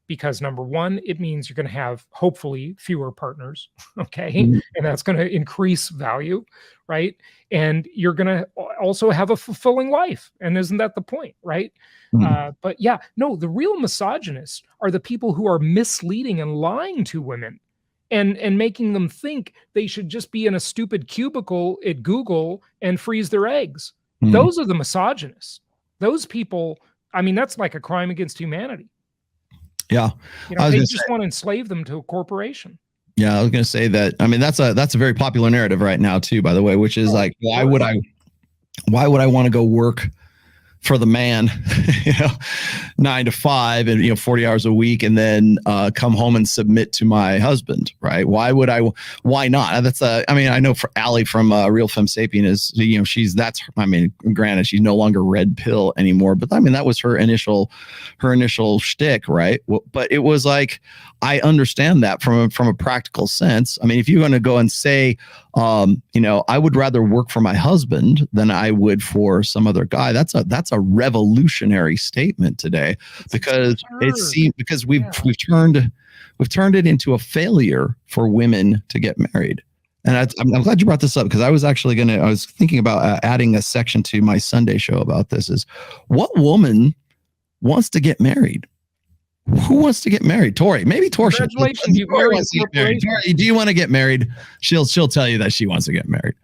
because number one, it means you're going to have hopefully fewer partners. Okay. Mhm. And that's going to increase value, right? And you're going to also have a fulfilling life. And isn't that the point, right? Mhm. But yeah, no, the real misogynists are the people who are misleading and lying to women and making them think they should just be in a stupid cubicle at Google and freeze their eggs. Mhm. Those are the misogynists. Those people, I mean, that's like a crime against humanity. Yeah, You I know, was they gonna say. just want to enslave them to a corporation. Yeah, I was gonna say that. I mean, that's a very popular narrative right now too. By the way, which is Oh, like, of course. why would I want to go work for the man, 9 to 5 and 40 hours a week, and then come home and submit to my husband, right? Why not? I mean, I know for Allie from Real Femme Sapien is, granted, she's no longer red pill anymore, but I mean, that was her initial shtick, right? But it was like, I understand that from a practical sense. I mean, if you're going to go and say, I would rather work for my husband than I would for some other guy, that's a revolutionary statement today, because we've turned it into a failure for women to get married. And I'm glad you brought this up, because I was thinking about adding a section to my Sunday show about this. Is what woman wants to get married? Who wants to get married? Tori, maybe Tori. Congratulations, you've married a corporation. Tori, do you want to get married? She'll tell you that she wants to get married,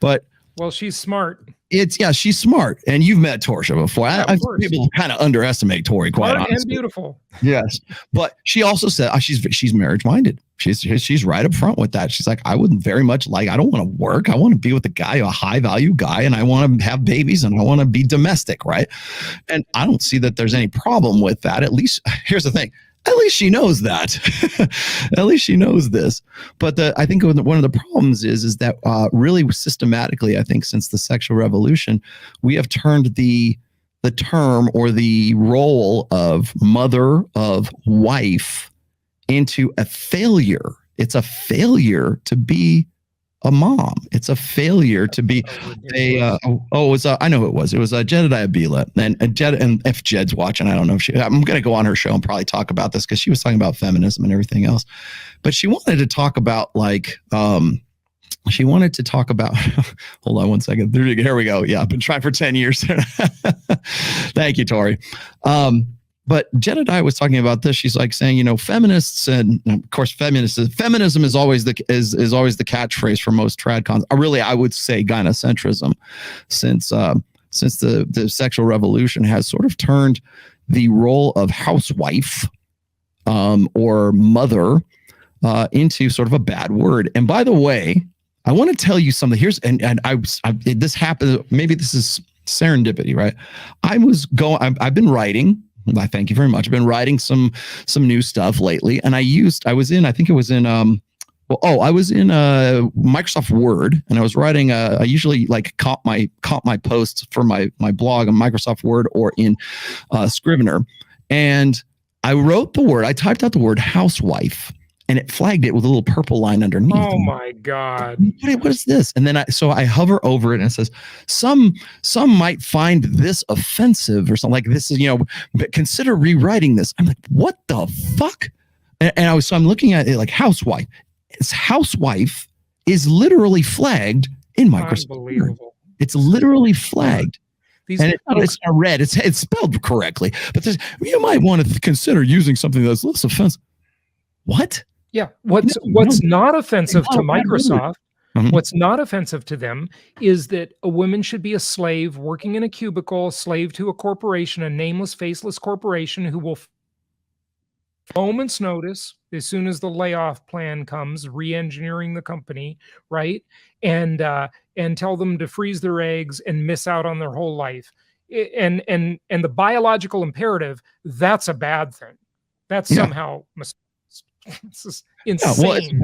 but well, she's smart. She's smart, and you've met Torsha before. Yeah, I people kind of underestimate Tori, quite honestly. And beautiful. Yes, but she also said she's marriage minded. She's right up front with that. She's like, I wouldn't very much I don't want to work. I want to be with a guy, a high value guy, and I want to have babies, and I want to be domestic, right? And I don't see that there's any problem with that. At least, here's the thing. At least she knows that. At least she knows this. But I think one of the problems is that really systematically, I think since the sexual revolution, we have turned the term or the role of mother, of wife, into a failure. It's a failure to be a mom. It's a failure to be I know it was Jedediah Bila, and if Jed's watching, I don't know if I'm going to go on her show and probably talk about this, because she was talking about feminism and everything else, but she wanted to talk about hold on one second. Here we go. Yeah, I've been trying for 10 years. Thank you, Tori. But Jedediah was talking about this. She's like saying, feminists, and of course, feminism is always the catchphrase for most tradcons. Really, I would say gynocentrism, since the sexual revolution has sort of turned the role of housewife or mother into sort of a bad word. And by the way, I want to tell you something. This happened. Maybe this is serendipity, right? I've been writing. I thank you very much. I've been writing some new stuff lately, and I was in Microsoft Word, and I was writing. I usually comp my posts for my blog on Microsoft Word or in Scrivener, and I typed out the word housewife, and it flagged it with a little purple line underneath. Oh my God. What is this? And then I hover over it, and it says, some might find this offensive or something like this is, but consider rewriting this. I'm like, what the fuck? And I'm looking at it like housewife. Housewife is literally flagged in Microsoft Word. It's literally flagged. And it's not red. It's spelled correctly. But you might want to consider using something that's less offensive. What? Yeah. What's not offensive to Microsoft, what's not offensive to them, is that a woman should be a slave working in a cubicle, slave to a corporation, a nameless, faceless corporation who will, moment's notice, as soon as the layoff plan comes, re-engineering the company, right? And tell them to freeze their eggs and miss out on their whole life. And the biological imperative, that's a bad thing. That's somehow this is insane.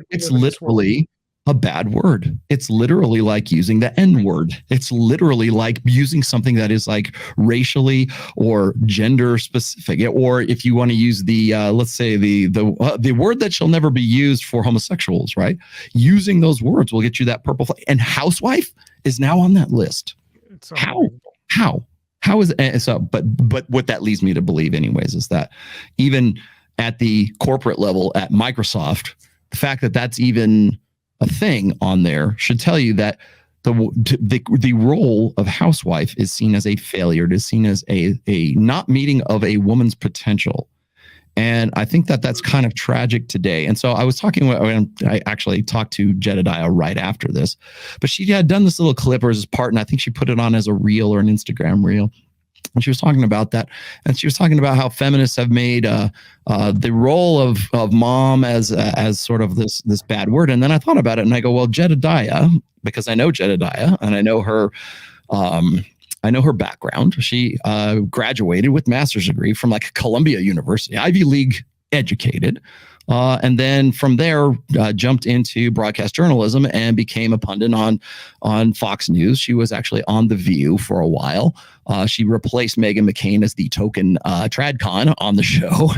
It's literally a bad word. It's literally like using the N word. It's literally like using something that is like racially or gender specific. Or if you want to use the let's say the word that shall never be used for homosexuals, right? Using those words will get you that purple flag. And housewife is now on that list. How is it? So, but what that leads me to believe anyways is that even at the corporate level at Microsoft, the fact that that's even a thing on there should tell you that the role of housewife is seen as a failure. It is seen as a not meeting of a woman's potential. And I think that that's kind of tragic today. And so I was talking, I actually talked to Jedediah right after this, but she had done this little clip or as part, and I think she put it on as a reel or an Instagram reel. And she was talking about that. And she was talking about how feminists have made the role of mom as sort of this bad word. And then I thought about it and I go, well, Jedediah, because I know Jedediah and I know her background. She graduated with master's degree from like Columbia University, Ivy League educated. And then from there, jumped into broadcast journalism and became a pundit on Fox News. She was actually on The View for a while. She replaced Meghan McCain as the token tradcon on the show.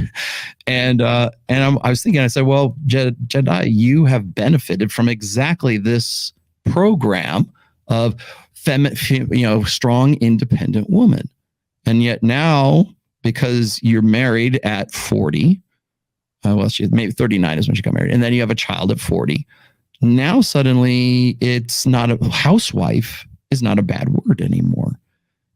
And I was thinking, I said, well, Jedediah, you have benefited from exactly this program of strong, independent woman. And yet now, because you're married at 40, well, she maybe 39 is when she got married. And then you have a child at 40. Now suddenly it's not a housewife is not a bad word anymore.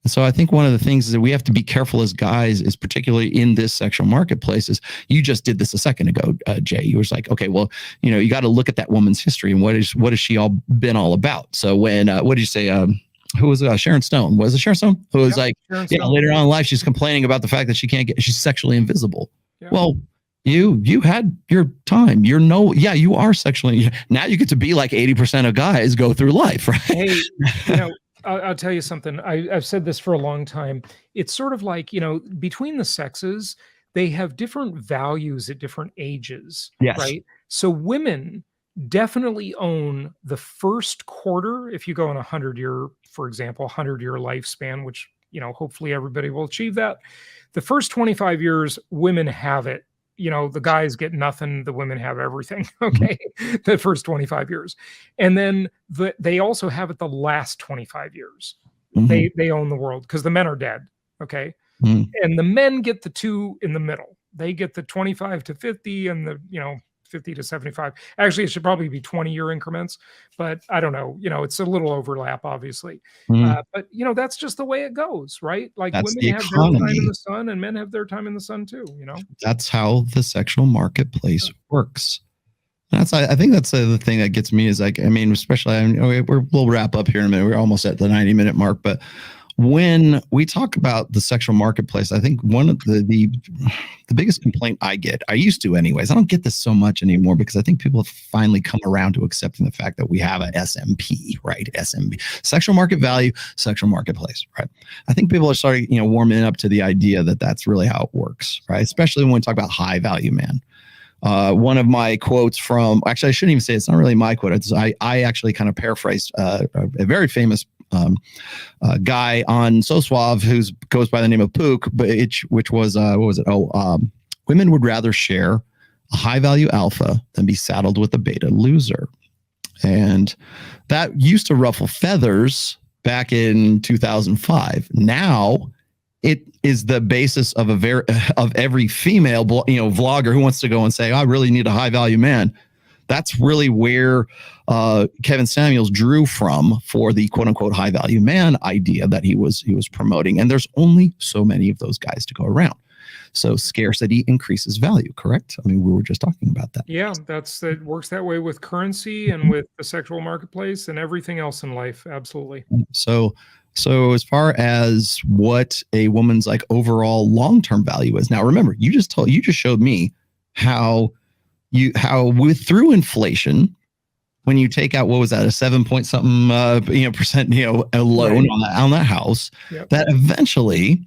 And so I think one of the things is that we have to be careful as guys is particularly in this sexual marketplace is you just did this a second ago, Jay. You was like, okay, well, you got to look at that woman's history and what has she all been all about? So when, what did you say? Who was Sharon Stone? Was it Sharon Stone? Who was later on in life, she's complaining about the fact that she's sexually invisible. Yeah. Well, you had your time. You are sexually. Now you get to be like 80% of guys go through life, right? Hey, I'll tell you something. I've said this for a long time. It's sort of like, between the sexes, they have different values at different ages, yes. Right? So women definitely own the first quarter. If you go on 100-year, for example, 100-year lifespan, which, hopefully everybody will achieve that. The first 25 years, women have it. The guys get nothing, the women have everything, okay? The first 25 years. And then they also have it the last 25 years. Mm-hmm. They own the world because the men are dead, okay? Mm-hmm. And the men get the two in the middle. They get the 25 to 50 and the, 50 to 75. Actually, it should probably be 20-year increments, but I don't know. It's a little overlap, obviously. Mm-hmm. But, that's just the way it goes, right? Like that's women have their time in the sun and men have their time in the sun too, That's how the sexual marketplace works. I think that's the thing that gets me is like, especially, we'll wrap up here in a minute. We're almost at the 90-minute mark, but when we talk about the sexual marketplace, I think one of the biggest complaint I get, I used to anyways, I don't get this so much anymore because I think people have finally come around to accepting the fact that we have a SMP, right? SMP, sexual market value, sexual marketplace, right? I think people are starting, warming up to the idea that that's really how it works, right? Especially when we talk about high value man. One of my quotes from, actually, I shouldn't even say it's not really my quote. I actually kind of paraphrased a very famous guy on So Suave who goes by the name of Pook, which was, what was it? Women would rather share a high value alpha than be saddled with a beta loser. And that used to ruffle feathers back in 2005. Now it is the basis of every female, vlogger who wants to go and say, I really need a high value man. That's really where Kevin Samuels drew from for the quote unquote high value man idea that he was promoting. And there's only so many of those guys to go around. So scarcity increases value, correct? I mean, we were just talking about that. Yeah, it works that way with currency and with the sexual marketplace and everything else in life. Absolutely. So as far as what a woman's like overall long-term value is, now remember, you just showed me how through inflation, when you take out, what was that, a 7 point something percent, a loan right. on that house, yep. that eventually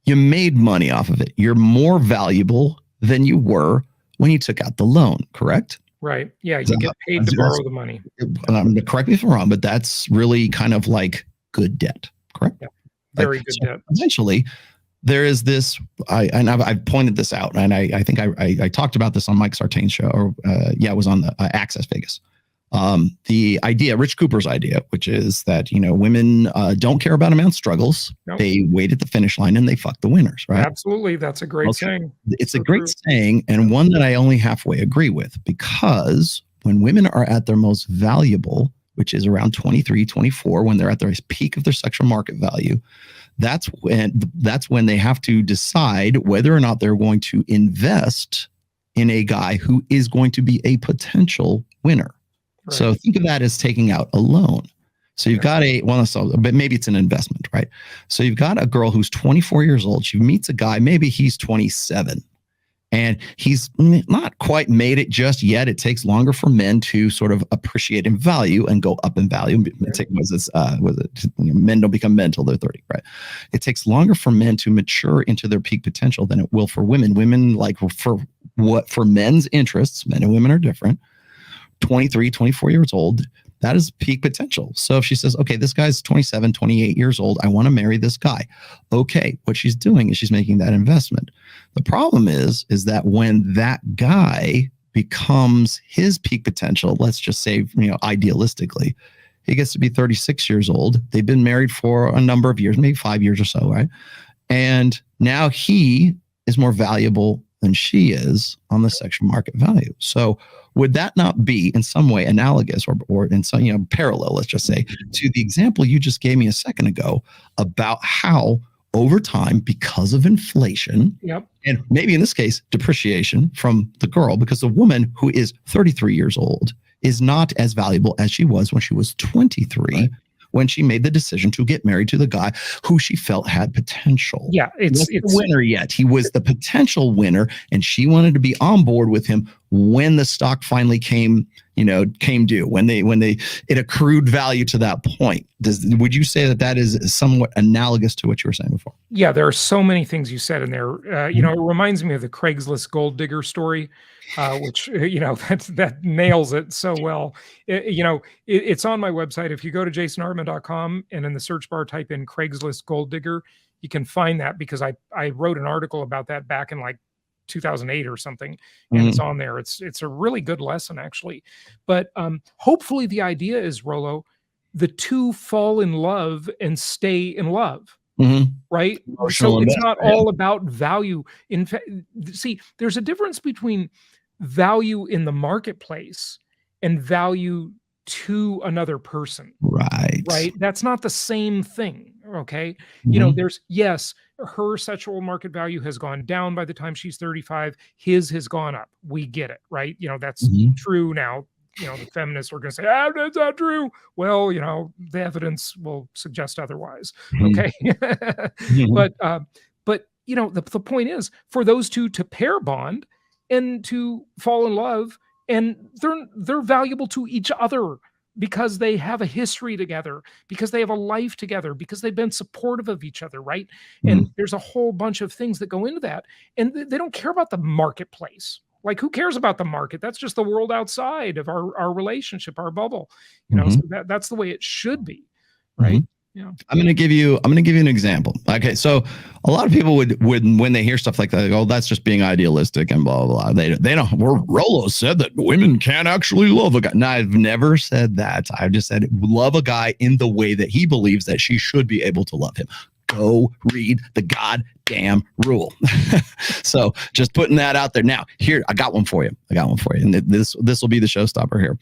you made money off of it. You're more valuable than you were when you took out the loan, correct? Right. Yeah. You get paid to borrow the money. Correct me if I'm wrong, but that's really kind of like good debt, correct? Yeah. Very good debt. Eventually, there is this, I've pointed this out, and I think I talked about this on Mike Sartain's show, or it was on the Access Vegas. the idea, Rich Cooper's idea, which is that, women don't care about a man's struggles. Nope. They wait at the finish line and they fuck the winners, right? Absolutely. That's a great saying. It's so a great saying, and one that I only halfway agree with, because when women are at their most valuable, which is around 23, 24, when they're at their peak of their sexual market value, that's when they have to decide whether or not they're going to invest in a guy who is going to be a potential winner. Right. So think of that as taking out a loan. So you've got but maybe it's an investment, right? So you've got a girl who's 24 years old. She meets a guy, maybe he's 27. And he's not quite made it just yet. It takes longer for men to sort of appreciate and value and go up in value. Men don't become men till they're 30, right? It takes longer for men to mature into their peak potential than it will for women. Women, like for men's interests, men and women are different. 23, 24 years old, that is peak potential. So if she says, okay, this guy's 27, 28 years old, I want to marry this guy. Okay, what she's doing is she's making that investment. The problem is that when that guy becomes his peak potential, let's just say, idealistically, he gets to be 36 years old. They've been married for a number of years, maybe 5 years or so, right? And now he is more valuable than she is on the sexual market value. So would that not be in some way analogous or in some, parallel, let's just say, to the example you just gave me a second ago about how over time, because of inflation, and maybe in this case, depreciation from the girl, because the woman who is 33 years old is not as valuable as she was when she was 23, right, when she made the decision to get married to the guy who she felt had potential. Yeah, it's the winner yet. He was the potential winner, and she wanted to be on board with him when the stock finally came due, when it accrued value to that point. Would you say that is somewhat analogous to what you were saying before? Yeah, there are so many things you said in there. It reminds me of the Craigslist gold digger story, which that nails it so well. It's on my website. If you go to jasonhartman.com and in the search bar type in Craigslist gold digger, you can find that, because I wrote an article about that back in like 2008 or something, and it's on there. It's a really good lesson, actually. But hopefully the idea is, Rollo, the two fall in love and stay in love. Right? So it's not all about value. In fact, see, there's a difference between value in the marketplace and value to another person. Right? That's not the same thing. Okay. There's, yes, her sexual market value has gone down by the time she's 35. His has gone up. We get it. Right. That's true now. The feminists are going to say, that's not true. Well, the evidence will suggest otherwise. Okay. But the point is for those two to pair bond and to fall in love, and they're valuable to each other because they have a history together, because they have a life together, because they've been supportive of each other, right? And there's a whole bunch of things that go into that. And they don't care about the marketplace. Like, who cares about the market? That's just the world outside of our relationship, our bubble. So that's the way it should be, right? Yeah. I'm gonna give you an example. Okay, so a lot of people would when they hear stuff like that, they go, "Oh, that's just being idealistic and blah blah blah." They don't. Rollo said that women can't actually love a guy. No, I've never said that. I've just said love a guy in the way that he believes that she should be able to love him. Go read the goddamn rule. So just putting that out there. Now, here, I got one for you. And this will be the showstopper here.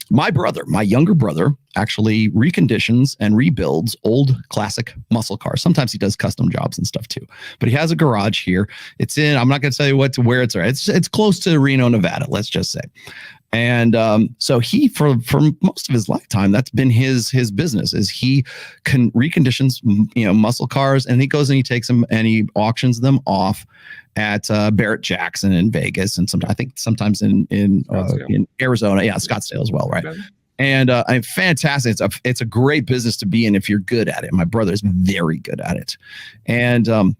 My younger brother, actually reconditions and rebuilds old classic muscle cars. Sometimes he does custom jobs and stuff too. But he has a garage here. I'm not going to tell you where it's at. It's close to Reno, Nevada, let's just say. And so he, for most of his lifetime, that's been his business, is he reconditions muscle cars, and he goes and he takes them and he auctions them off at Barrett Jackson in Vegas, and sometimes in Arizona, Scottsdale as well, right? Okay. And fantastic. It's a great business to be in if you're good at it. My brother is very good at it, and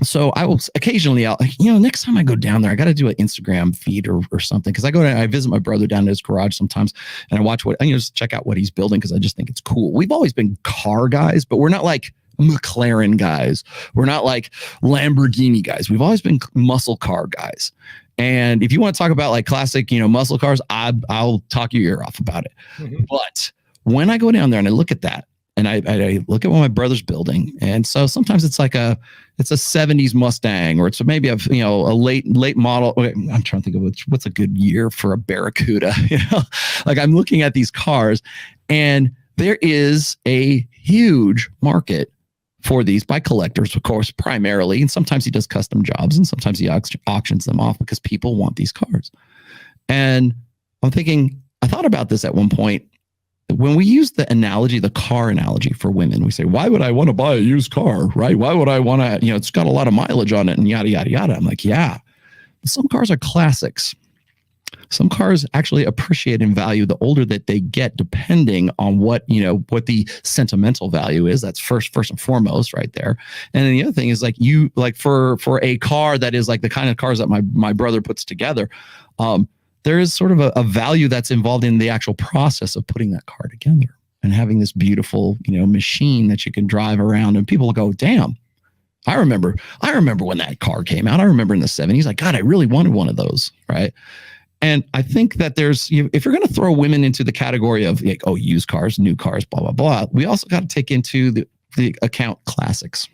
so I will occasionally, next time I go down there, I got to do an Instagram feed or something, because I visit my brother down at his garage sometimes, and I watch just check out what he's building, because I just think it's cool. We've always been car guys, but we're not like McLaren guys. We're not like Lamborghini guys. We've always been muscle car guys. And if you want to talk about like classic, muscle cars, I'll talk your ear off about it. Mm-hmm. But when I go down there and I look at that, and I look at what my brother's building, and so sometimes it's like a 70s Mustang, or it's maybe a late model. I'm trying to think of what's a good year for a Barracuda. Like I'm looking at these cars, and there is a huge market for these by collectors, of course, primarily, and sometimes he does custom jobs, and sometimes he auctions them off because people want these cars. And I'm thinking, I thought about this at one point. When we use the car analogy for women, we say, why would I want to buy a used car, right? Why would I want to, it's got a lot of mileage on it and yada, yada, yada. I'm like, yeah, but some cars are classics. Some cars actually appreciate in value the older that they get, depending on what the sentimental value is. That's first and foremost right there. And then the other thing is for a car that is like the kind of cars that my brother puts together, there is sort of a value that's involved in the actual process of putting that car together and having this beautiful, machine that you can drive around, and people go, damn, I remember when that car came out. I remember in the 70s, like, God, I really wanted one of those. Right. And I think that if you're going to throw women into the category of like, oh, used cars, new cars, blah, blah, blah, we also got to take into the account classics.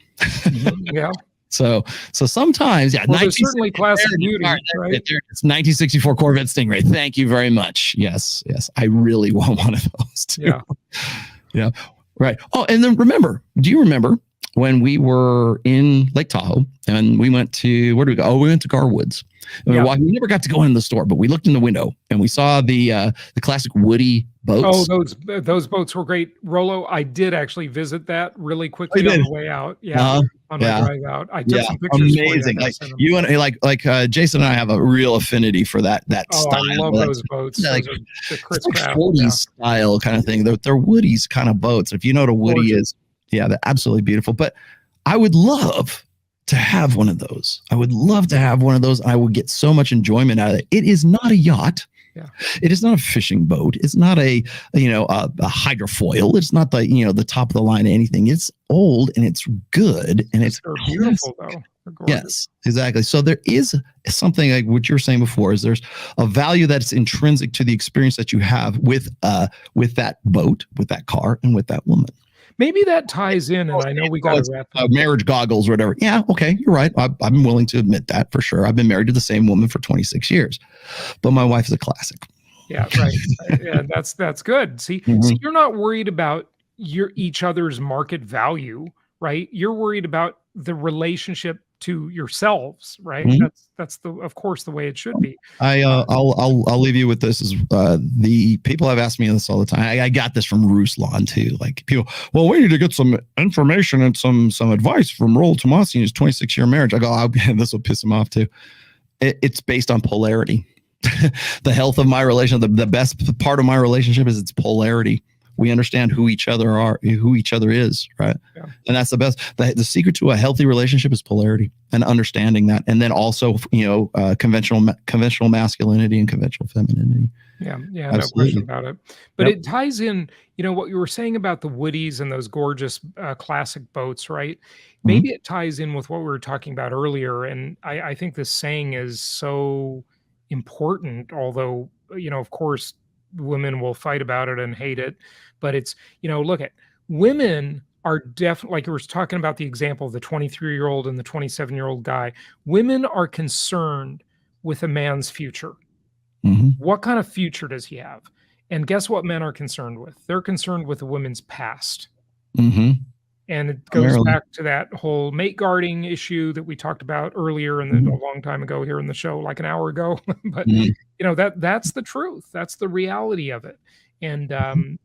Yeah. So sometimes, yeah. Well, there's certainly classic beauty, right? It's 1964 Corvette Stingray. Thank you very much. Yes. I really want one of those too. Yeah. Yeah. Right. Oh, and then do you remember when we were in Lake Tahoe and we went to, where did we go? Oh, we went to Garwood's. And we never got to go in the store, but we looked in the window and we saw the classic Woody boats. Oh, those boats were great. Rollo, I did actually visit that really quickly on the way out. Yeah. On my drive out. I took some pictures. Amazing. Like you and Jason and I have a real affinity for that style. I love those boats. Those are the Chris Craft 40s style kind of thing. They're Woody's kind of boats. If you know what a Woody is, yeah, they're absolutely beautiful. But I would love to have one of those. I would love to have one of those. I would get so much enjoyment out of it. It is not a yacht. Yeah. It is not a fishing boat. It's not a hydrofoil. It's not the top of the line of anything. It's old and it's good and it's beautiful though. Yes, exactly. So there is something like what you were saying before, is there's a value that's intrinsic to the experience that you have with that boat, with that car, and with that woman. Maybe that ties in, and I know we got to wrap up. Marriage goggles or whatever. Yeah, okay, you're right. I'm willing to admit that for sure. I've been married to the same woman for 26 years, but my wife is a classic. Yeah, right. Yeah, that's good. See, you're not worried about each other's market value, right? You're worried about the relationship to yourselves, right? That's of course the way it should be. I'll leave you with this. Is the people have asked me this all the time. I got this from Ruslan too. Like people, well, we need to get some information and some advice from Rollo Tomassi in his 26-year marriage. I go, this will piss him off too. It's based on polarity. The health of my relationship, the best part of my relationship is its polarity. We understand who each other is, right? Yeah. And that's the best. The secret to a healthy relationship is polarity and understanding that, and then also, conventional masculinity and conventional femininity. Yeah, absolutely. No question about it. But it ties in, what you were saying about the Woodies and those gorgeous classic boats, right? Maybe it ties in with what we were talking about earlier, and I think this saying is so important. Although, of course, women will fight about it and hate it, but it's, look at women are definitely, like you were talking about the example of the 23-year-old and the 27-year-old guy. Women are concerned with a man's future. What kind of future does he have? And guess what men are concerned with? They're concerned with a woman's past. And it goes back to that whole mate guarding issue that we talked about earlier a long time ago here in the show, like an hour ago. But that's the truth. That's the reality of it. And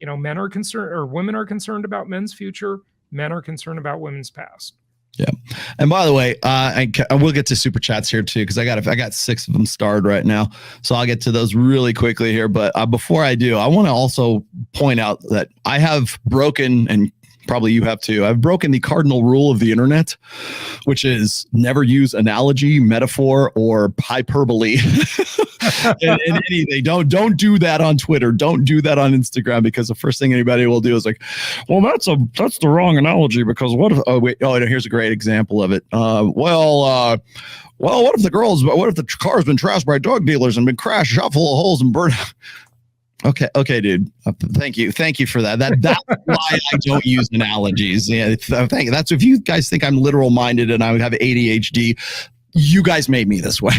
men are concerned, or women are concerned about men's future. Men are concerned about women's past. Yeah. And by the way, I will get to super chats here too, because I got 6 of them starred right now. So I'll get to those really quickly here. But before I do, I want to also point out that I have broken, and probably you have too, I've broken the cardinal rule of the internet, which is never use analogy, metaphor, or hyperbole in anything. Don't do that on Twitter. Don't do that on Instagram, because the first thing anybody will do is like, well, that's the wrong analogy, because what if, here's a great example of it. Well, what if the car's been trashed by drug dealers and been crashed, shot full of holes and burned? Okay, dude. Thank you for that. That's why I don't use analogies. Yeah, thank you. That's if you guys think I'm literal minded and I would have ADHD. You guys made me this way.